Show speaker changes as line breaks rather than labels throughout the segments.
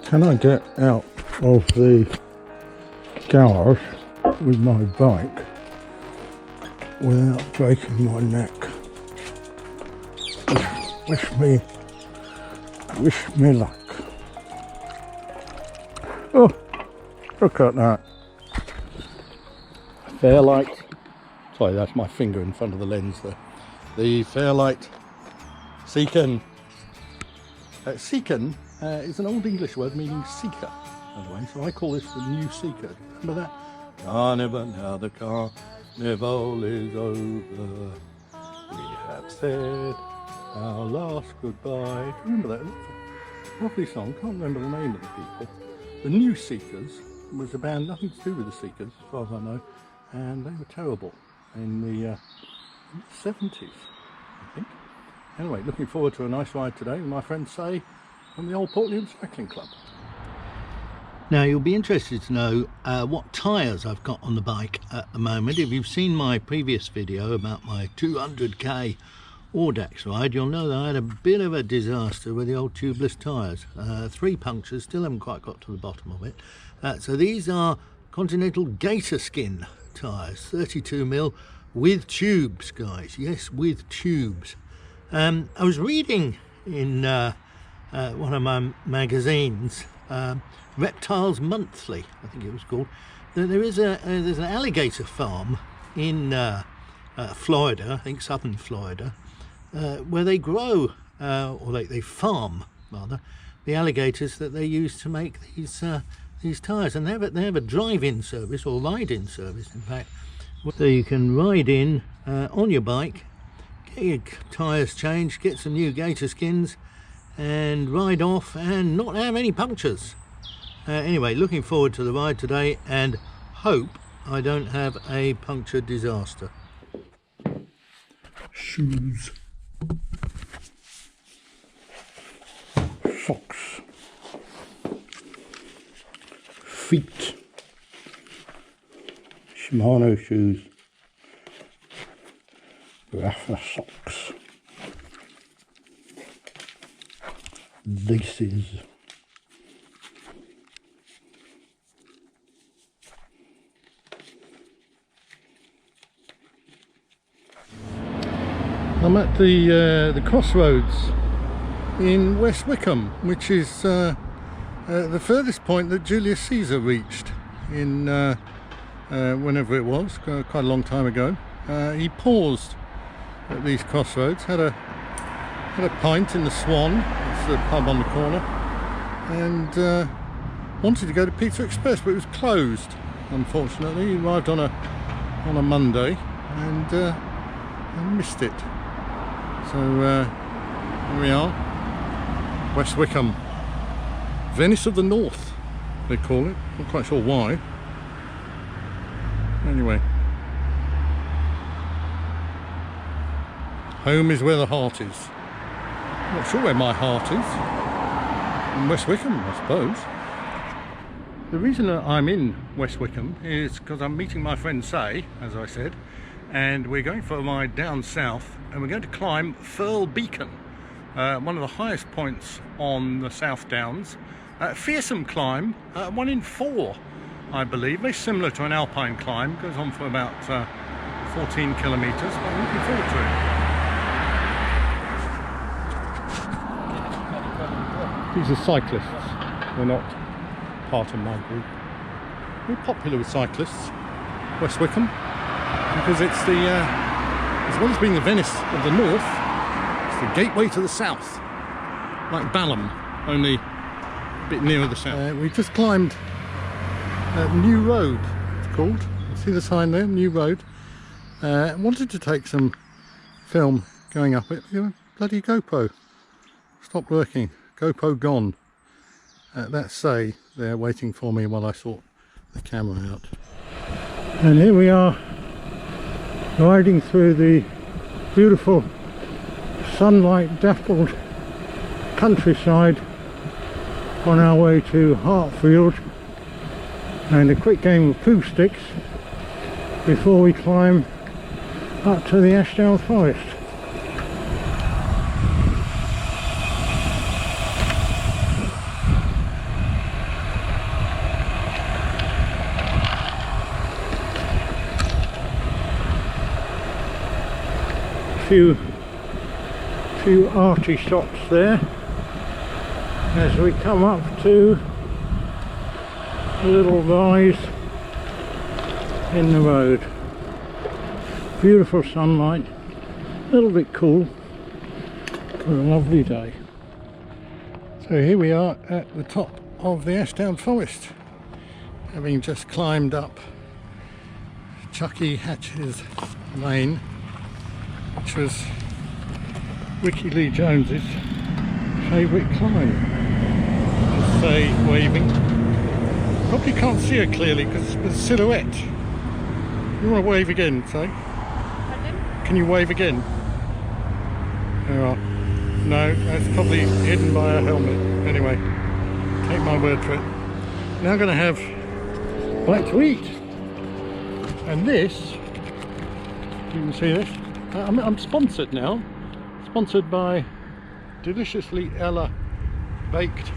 Can I get out of the garage with my bike without breaking my neck? Wish me luck. Oh, look at that. Fairlight. Sorry, that's my finger in front of the lens there. The Fairlight Beacon. Beacon is an old English word meaning seeker, by the way, so I call this the new seeker. Remember that? Carnival, now the carnival is over. We have said our last goodbye. Remember that? Lovely song. Can't remember the name of the people. The New Seekers was a band, nothing to do with the Seekers, as far as I know, and they were terrible in the 70s, I think. Anyway, looking forward to a nice ride today with my friend Say from the Old Portlians Cycling Club. Now you'll be interested to know what tyres I've got on the bike at the moment. If you've seen my previous video about my 200k Audax ride, you'll know that I had a bit of a disaster with the old tubeless tyres. 3 punctures, still haven't quite got to the bottom of it. So these are Continental Gator Skin tyres, 32mm with tubes, guys. Yes, with tubes. I was reading in one of my magazines, Reptiles Monthly, I think it was called, that there's an alligator farm in Florida, I think southern Florida, where they grow, or they farm rather, the alligators that they use to make these tyres, and they have a drive-in service, or ride-in service in fact, so you can ride in on your bike, get your tyres changed, get some new gator skins, and ride off and not have any punctures. Anyway, looking forward to the ride today and hope I don't have a puncture disaster. Shoes, socks, feet, Shimano shoes, Rafa socks, laces, I'm at the crossroads in West Wickham, which is the furthest point that Julius Caesar reached in whenever it was, quite a long time ago. He paused at these crossroads, had a pint in the Swan, it's the pub on the corner, and wanted to go to Pizza Express, but it was closed, unfortunately. He arrived on a Monday and I missed it. So here we are, West Wickham, Venice of the North, they call it. Not quite sure why. Anyway, home is where the heart is. I'm not sure where my heart is. In West Wickham, I suppose. The reason that I'm in West Wickham is because I'm meeting my friend Say, as I said, and we're going for a ride down south, and we're going to climb Firle Beacon, one of the highest points on the South Downs. Fearsome climb, 1 in 4 I believe, very similar to an alpine climb, goes on for about 14 kilometres, but I'm looking forward to it. These are cyclists, they're not part of my group. We're popular with cyclists, West Wickham, because it's the, as well as being the Venice of the North, it's the gateway to the south, like Balham, only a bit nearer the south. We just climbed New Road, it's called. See the sign there, New Road. Wanted to take some film going up it. Bloody GoPro stopped working. GoPro gone. That's Say there waiting for me while I sort the camera out. And here we are, riding through the beautiful sunlight dappled countryside on our way to Hartfield, and a quick game of poo sticks before we climb up to the Ashdale Forest.
few arty shots there as we come up to a little rise in the road. Beautiful sunlight, a little bit cool for a lovely day. So here we are at the top of the Ashdown Forest, having just climbed up Chucky Hatch's lane, which was Ricky Lee Jones's favourite climb. Just say waving. Probably can't see her clearly because it's a silhouette. You want to wave again, say? Can you wave again? There are. No, that's probably hidden by a helmet. Anyway, take my word for it. Now I'm going to have black to eat. And this, you can see this, I'm sponsored now. Sponsored by Deliciously Ella Baked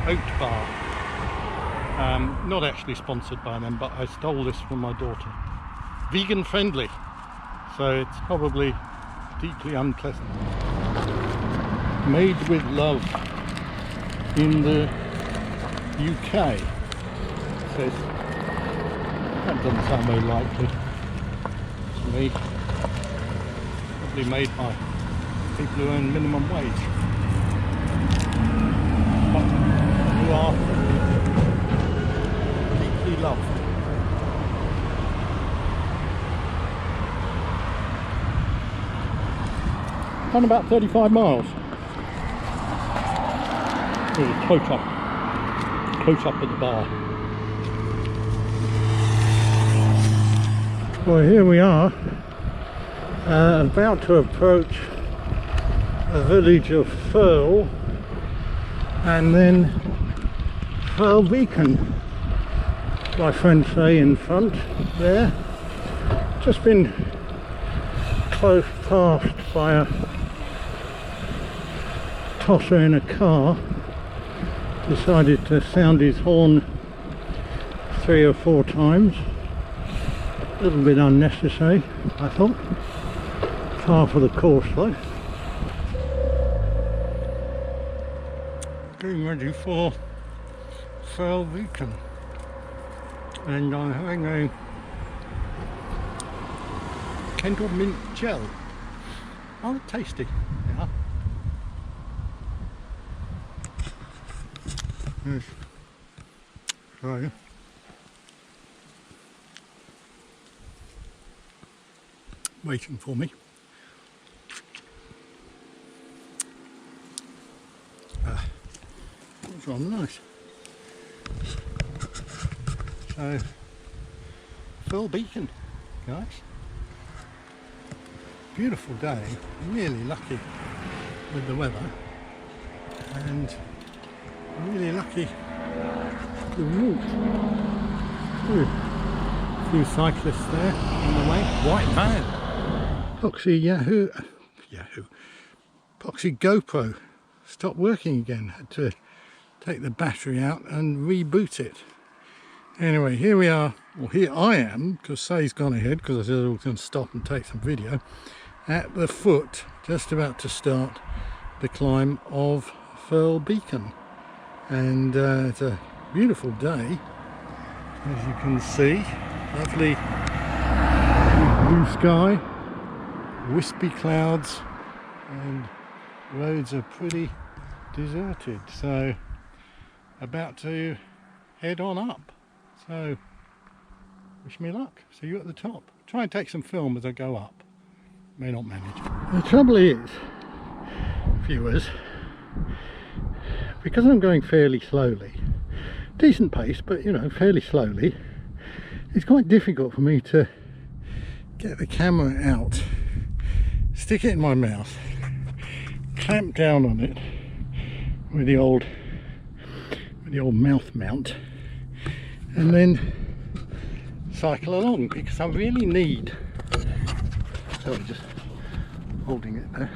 Oat Bar. Not actually sponsored by them, but I stole this from my daughter. Vegan friendly, so it's probably deeply unpleasant. Made with love in the UK. It says, that doesn't sound very likely to me. Probably made by people who earn minimum wage, but who are deeply loved. Done about 35 miles. There's a close up at the bar. Well, here we are, about to approach the village of Firle, and then Firle Beacon, my friends say in front there. Just been close past by a tosser in a car. Decided to sound his horn 3 or 4 times. A little bit unnecessary, I thought. Par for the course though. Getting ready for Firle Beacon, and I'm having a Kendal mint gel. Oh, tasty. Yeah. Yes. So waiting for me. That's rather nice. So, Firle Beacon, guys. Beautiful day. Really lucky with the weather, and really lucky to walk. A few cyclists there on the way. White van. Poxy GoPro stopped working again. Had to take the battery out and reboot it. Anyway, here we are. Well, here I am, because Say's gone ahead, because I said I was going to stop and take some video. At the foot, just about to start the climb of Firle Beacon. And it's a beautiful day, as you can see. Lovely blue sky, wispy clouds, and roads are pretty deserted. So about to head on up. So wish me luck. See you at the top. Try and take some film as I go up. May not manage. The trouble is, viewers, because I'm going fairly slowly, decent pace, but you know, fairly slowly, it's quite difficult for me to get the camera out, stick it in my mouth, clamp down on it with the old mouth mount, and then cycle along, because I really need, sorry, just holding it there,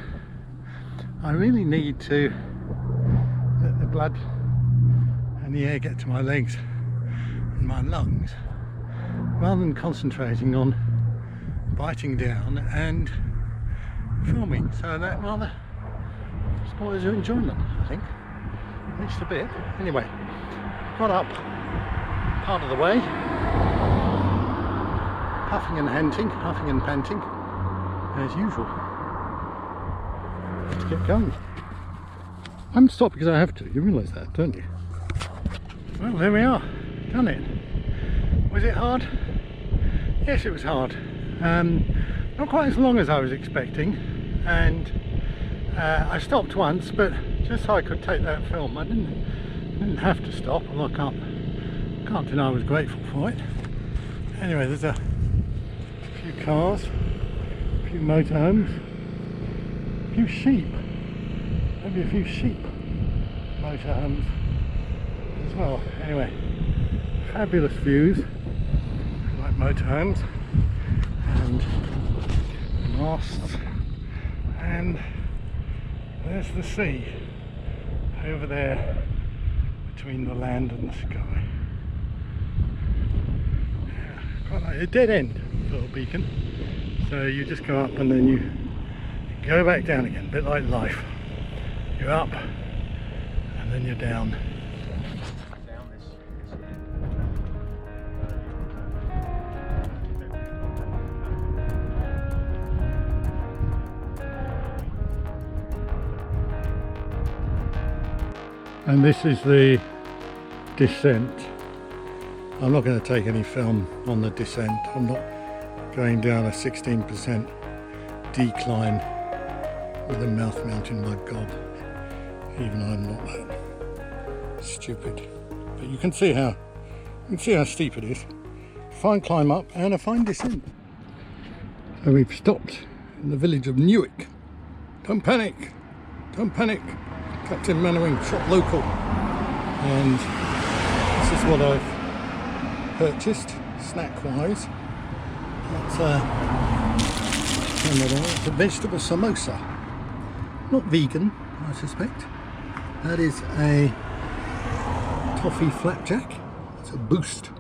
I really need to let the blood and the air get to my legs and my lungs, rather than concentrating on biting down and
filming, so that rather spoils your enjoyment, I think. Reached a bit. Anyway, got up part of the way, puffing and panting, as usual. Let's get going. I'm stopped because I have to, you realise that, don't you? Well, there we are, done it. Was it hard? Yes, it was hard. Not quite as long as I was expecting, and I stopped once, but just so I could take that film. I didn't have to stop, and I can't deny I was grateful for it. Anyway, there's a few cars, a few motorhomes, a few sheep, maybe a few sheep motorhomes as well. Anyway, fabulous views, like motorhomes and masts, and there's the sea over there between the land and the sky. Yeah, quite like a dead end, Firle Beacon. So you just go up and then you go back down again, a bit like life. You're up and then you're down. And this is the descent. I'm not going to take any film on the descent. I'm not going down a 16% decline with a mouth mountain like God. Even I'm not that stupid. But you can see how steep it is. Fine climb up and a fine descent. So we've stopped in the village of Newick. Don't panic. Don't panic. Captain Manawing, shop local, and this is what I've purchased snack-wise. It's a vegetable samosa, not vegan, I suspect. That is a toffee flapjack. It's a Boost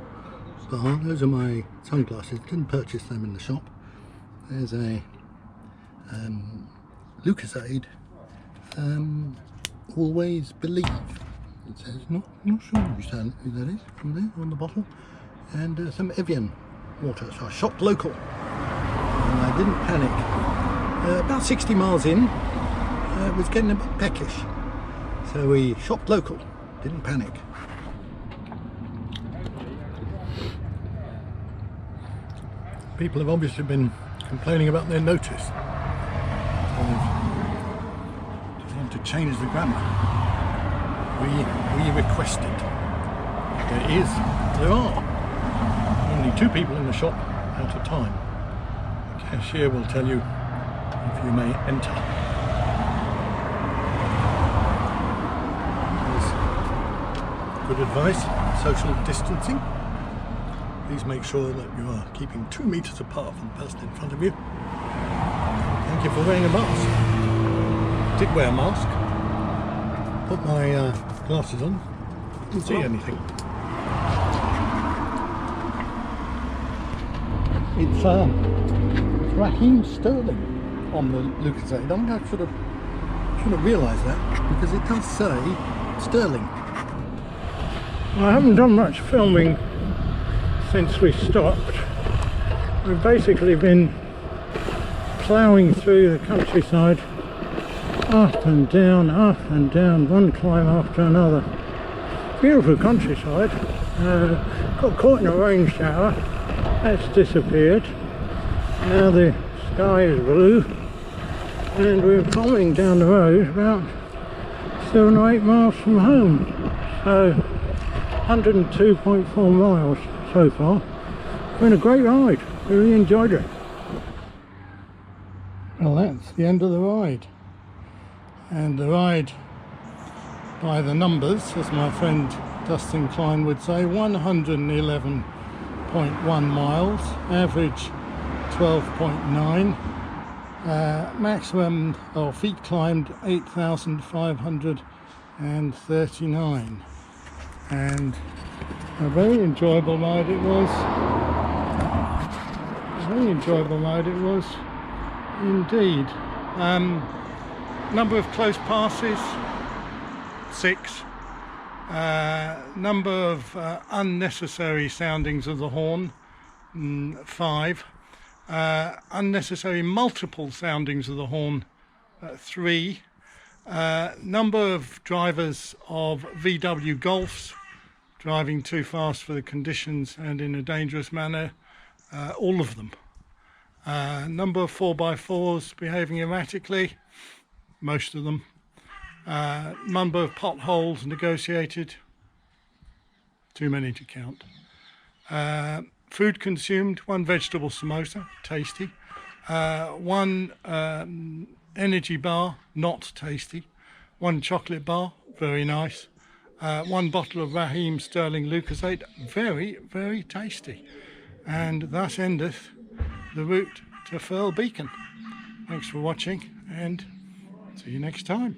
bar. Those are my sunglasses. Didn't purchase them in the shop. There's a Lucozade. Always believe, it says. Not sure who that is from there on the bottle. And some Evian water. So I shopped local and I didn't panic. About 60 miles in, it was getting a bit peckish, so we shopped local, didn't panic. People have obviously been complaining about their notice. To change the grammar. We requested. There are only 2 people in the shop at a time. The cashier will tell you if you may enter. There's good advice, social distancing. Please make sure that you are keeping 2 meters apart from the person in front of you. Thank you for wearing a mask. Did wear a mask, put my glasses on, didn't see anything. It's Raheem Sterling on the Lucozade. I think I should have realised that, because it does say Sterling.
I haven't done much filming since we stopped. We've basically been ploughing through the countryside, up and down, one climb after another. Beautiful countryside. Got caught in a rain shower, that's disappeared. Now the sky is blue, and we're following down the road about 7 or 8 miles from home. So 102.4 miles so far. Been a great ride, really enjoyed it.
Well, that's the end of the ride. And the ride by the numbers, as my friend Dustin Klein would say, 111.1 miles, average 12.9, maximum or feet climbed 8,539, and a very enjoyable ride it was. Indeed. Number of close passes, 6. Number of unnecessary soundings of the horn, 5. Unnecessary multiple soundings of the horn, 3. Number of drivers of VW Golfs driving too fast for the conditions and in a dangerous manner, all of them. Number of 4x4s behaving erratically, most of them. Number of potholes negotiated, too many to count. Food consumed, 1 vegetable samosa, tasty. 1 energy bar, not tasty. 1 chocolate bar, very nice. 1 bottle of Raheem Sterling Lucasade, very, very tasty. And thus endeth the route to Firle Beacon. Thanks for watching, and see you next time.